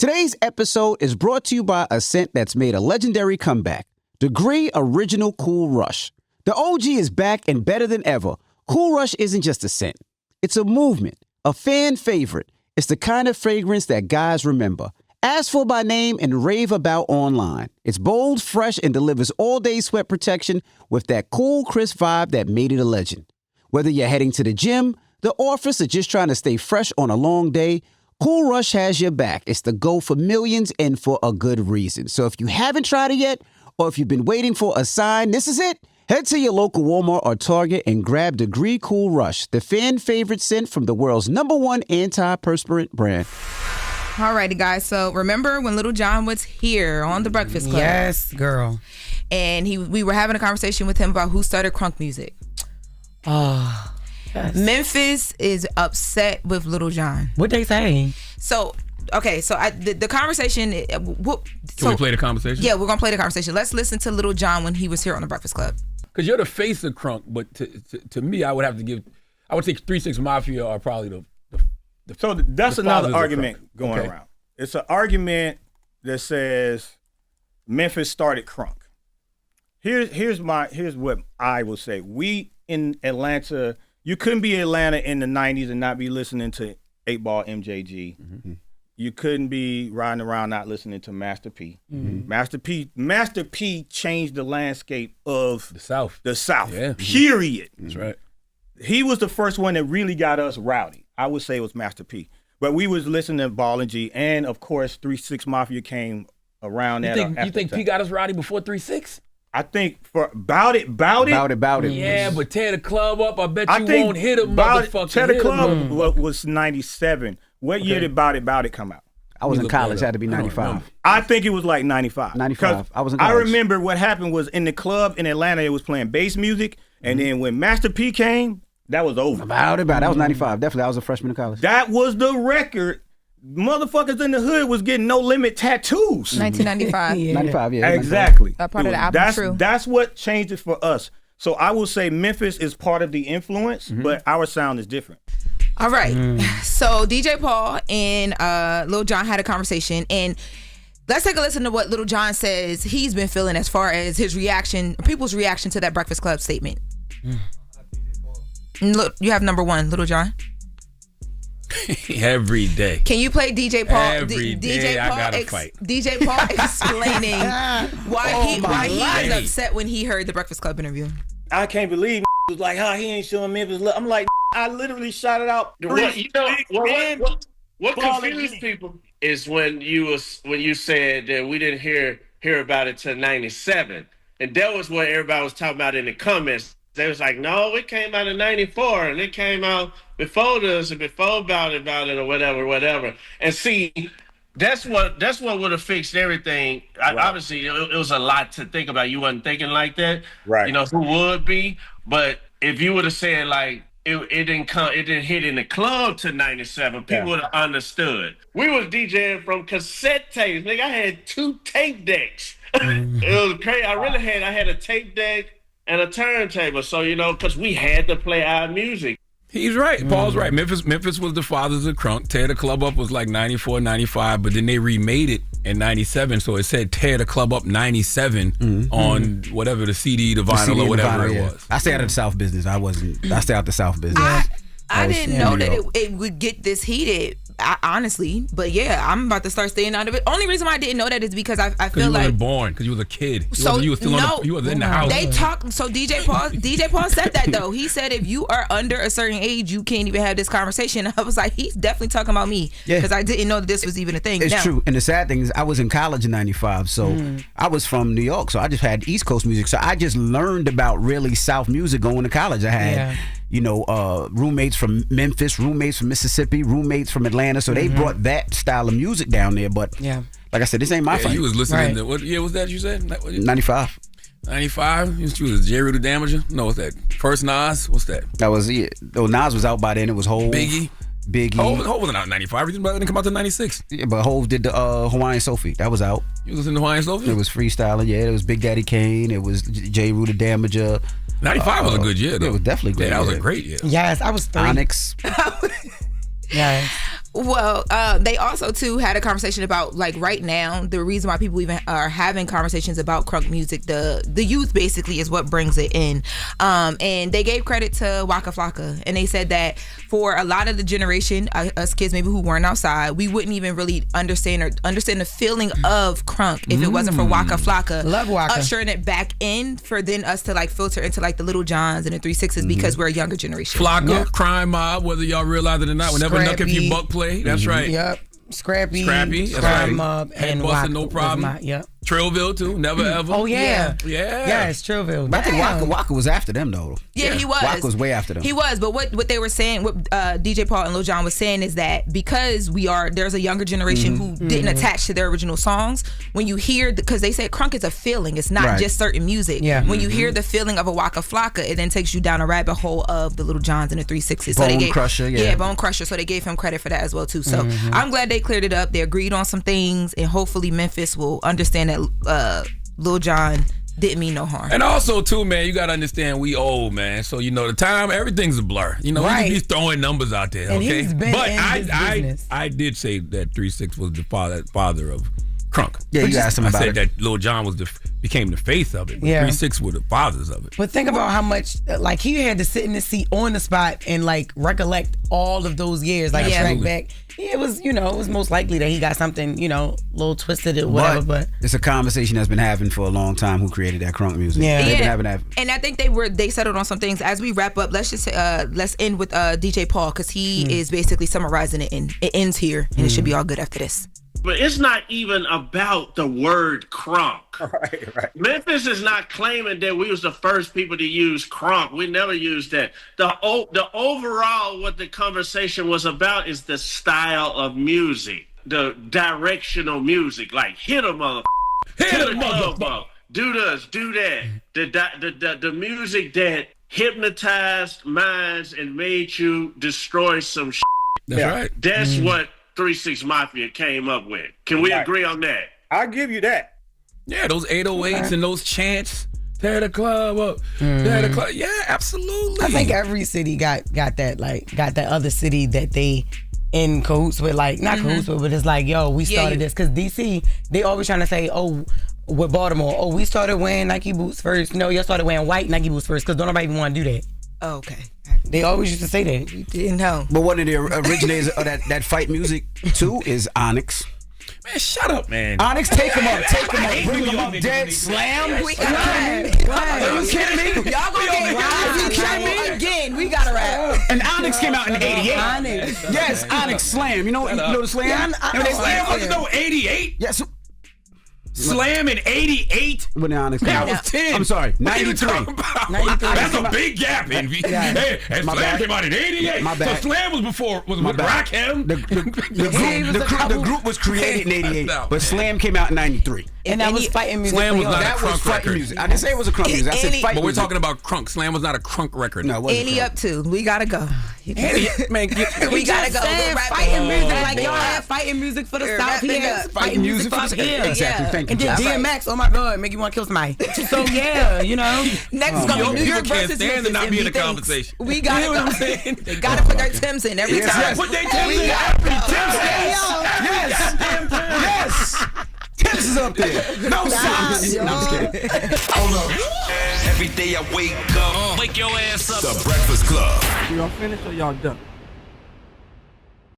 Today's episode is brought to you by a scent that's made a legendary comeback, Degree Original Cool Rush. The OG is back and better than ever. Cool Rush isn't just a scent. It's a movement, a fan favorite. It's the kind of fragrance that guys remember. Ask for by name and rave about online. It's bold, fresh, and delivers all-day sweat protection with that cool, crisp vibe that made it a legend. Whether you're heading to the gym, the office, or just trying to stay fresh on a long day, Cool Rush has your back. It's the go for millions and for a good reason. So if you haven't tried it yet, or if you've been waiting for a sign, this is it. Head to your local Walmart or Target and grab Degree Cool Rush, the fan favorite scent from the world's #1 antiperspirant brand. Alrighty, guys. So remember when Little John was here on the Breakfast Club? Yes, girl. And we were having a conversation with him about who started crunk music. Oh, yes. Memphis is upset with Little John. What they say? So, okay, so the conversation. Can we play the conversation? Yeah, we're gonna play the conversation. Let's listen to Little John when he was here on the Breakfast Club. Because you're the face of crunk, but to me, I would say 3 6 Mafia are probably the So that's the another fathers of argument crunk. going Okay. around. It's an argument that says Memphis started crunk. Here's what I will say. We in Atlanta, you couldn't be Atlanta in the 90s and not be listening to 8-Ball MJG. Mm-hmm. You couldn't be riding around not listening to Master P. Mm-hmm. Master P changed the landscape of The South. Yeah. Period. That's right. He was the first one that really got us rowdy. I would say it was Master P. But we was listening to Ball and G, and of course 3 6 Mafia came around that. You think P got us rowdy before 3 6? I think for Bout It. Yeah, but tear the club up. I bet you won't hit a motherfucker. Tear the club was 97. What year did Bout It come out? I was in college. It had to be 95. I think it was like 95. 95. I was in college. I remember what happened was in the club in Atlanta, it was playing bass music, and then when Master P came, that was over. About it. That was 95. Definitely, I was a freshman in college. That was the record. Motherfuckers in the hood was getting No Limit tattoos. 1995. 95, yeah. Exactly. That part of the album, true. That's what changed it for us. So I will say Memphis is part of the influence, but our sound is different. All right. So DJ Paul and Lil Jon had a conversation, and let's take a listen to what Lil Jon says he's been feeling as far as his reaction, people's reaction to that Breakfast Club statement. Look, you have number 1, Lil Jon. Every day. Can you play DJ Paul? Every day I gotta fight. DJ Paul explaining why he was upset when he heard the Breakfast Club interview. I can't believe was like, he ain't showing Memphis love. I'm like, I literally shouted out. What confused people is when you said that we didn't hear about it till 97, and that was what everybody was talking about in the comments. They was like, no, it came out in 94, and it came out before this and before about it, or whatever. And see, that's what would have fixed everything. Right. Obviously, it was a lot to think about. You wasn't thinking like that, right? You know, who would be? But if you would have said like it didn't hit in the club to 97, people would have understood. We was DJing from cassette tapes. Nigga, I had 2 tape decks. It was crazy. I had a tape deck and a turntable, so because we had to play our music. He's right. Paul's right. Memphis was the fathers of crunk. Tear the Club Up was like 94, 95, but then they remade it in 97, so it said Tear the Club Up 97 on whatever the CD, the vinyl, or whatever it was. I stay out of the South business. I stay out the South business. I didn't know that it would get this heated, honestly. But yeah, I'm about to start staying out of it. Only reason why I didn't know that is because I feel you like weren't born, because you was a kid. You was in the house. They talked. So DJ Paul said that though. He said if you are under a certain age, you can't even have this conversation. I was like, he's definitely talking about me because I didn't know that this was even a thing. It's true. And the sad thing is, I was in college in '95, so I was from New York, so I just had East Coast music. So I just learned about really South music going to college. I had. Roommates from Memphis, roommates from Mississippi, roommates from Atlanta. So they brought that style of music down there. But like I said, this ain't my fight. You was listening to, what year was that you said? 95. 95? You was J. Rue the Damager? No, what's that? First Nas? What's that? That was it. Oh, Nas was out by then. It was Hov. Biggie. Hov wasn't out in 95. Everything didn't come out till 96. Yeah, but Hov did the Hawaiian Sophie. That was out. You was listening to Hawaiian Sophie? It was freestyling. Yeah, it was Big Daddy Kane. It was J. Rue the Damager. 95 was a good year, though. It was definitely great. Yeah, that was a great year. Yes, I was 3. Onyx. Yes. Well, they also too had a conversation about like right now the reason why people even are having conversations about crunk music. The youth basically is what brings it in, and they gave credit to Waka Flocka, and they said that for a lot of the generation, us kids maybe who weren't outside, we wouldn't even really understand the feeling of crunk if it wasn't for Waka Flocka. Love Waka. Ushering it back in for then us to like filter into like the Little Johns and the 3-6s because we're a younger generation. Flocka, Crime Mob, whether y'all realize it or not, whenever Nuck If You Buck play, that's right. Yep. Scrappy, that's Crime right. Mob, Head and Buster, Waka. No Problem. Yep. Trillville too, Never Ever. Oh yeah. Yeah. Yes, Trillville. But I think Damn. Waka was after them though. Yeah, he was. Waka was way after them. He was, but what they were saying, what DJ Paul and Lil Jon was saying is that because there's a younger generation who didn't attach to their original songs. When you hear, because they say crunk is a feeling, it's not just certain music. Yeah. When you hear the feeling of a Waka Flocka, it then takes you down a rabbit hole of the Little Johns and the 3-6s. Bone Crusher, yeah. Bone Crusher. So they gave him credit for that as well too. So I'm glad they cleared it up. They agreed on some things, and hopefully Memphis will understand that Lil Jon didn't mean no harm. And also, too, man, you got to understand we old, man. So, the time, everything's a blur. We Right. just be throwing numbers out there, And okay? he's been but in this business. I did say that 3-6 was the father of crunk. Yeah, you asked him about I it. said that Lil Jon became the face of it, but Yeah. 3-6 were the fathers of it. But think about how much, like, he had to sit in the seat on the spot and, like, recollect all of those years, like, track Absolutely. back. It was, it was most likely that he got something, a little twisted or whatever, but it's a conversation that's been happening for a long time. Who created that crunk music? Yeah. They've been having that. And I think they settled on some things. As we wrap up, let's end with DJ Paul because he is basically summarizing it, and it ends here, and it should be all good after this. But it's not even about the word crunk. Right. Memphis is not claiming that we was the first people to use crunk. We never used that. The overall, what the conversation was about is the style of music, the directional music, like hit a mother, Hit a motherfucker. do this, do that. The music that hypnotized minds and made you destroy some shit. That's right. That's what 3-6 Mafia came up with. Can we agree on that? I'll give you that. Yeah, those 808s and those chants. Tear the club up. Tear the club. Yeah, absolutely. I think every city got that other city that they in cahoots with, like, not cahoots with, but it's like, yo, we started this. Because DC, they always trying to say, with Baltimore, we started wearing Nike boots first. No, y'all started wearing white Nike boots first because don't nobody even want to do that. Oh, okay. They always used to say that. You didn't know. But one of the originators of that fight music too is Onyx. Man, shut up, man. Onyx, take him up, bring him up, dead, slam. We gotta rap. Are you kidding me? Y'all gonna get kidding me? again. We gotta rap. And Onyx came out in '88. Onyx. Yes, Onyx Slam. You know the Slam? Yeah, Slam was no 88. Yes. Slam in 88. When the Onyx That came was out. 10. I'm sorry, What are you 93. talking about? 93. That's a big gap, Envy. Hey, and My Slam bad. came out in 88. My bad. So Slam was before, was My with bad. Rakim. The group was created in '88, but Slam came out in '93. And that was fighting music. Slam was not That a was crunk fight record. music. I didn't say it was a crunk music. I said Any- fight But we're music. talking about crunk. Slam was not a crunk record. No, it wasn't Any crunk. up to? We gotta go. Man, We gotta go. We're rapping. Fighting music, Bad like boy. y'all have fighting music for the We're South rapping here, up. fighting music for us here. Exactly. Yeah. Thank you. And then Jess. DMX, oh my God, make you want to kill somebody. So yeah, Next is gonna be New People York can't versus stand to Memphis. not be in MD the thinks. conversation. We gotta You know go. what I'm saying? They gotta put their Timbs in every Yes, time. yes. Put their Timbs We in. gotta go. Yes. Yes. Tips is up there. No socks. No, I'm just kidding. Hold up. Every day I wake up. Wake your ass up. The Breakfast Club. Y'all finished or y'all done?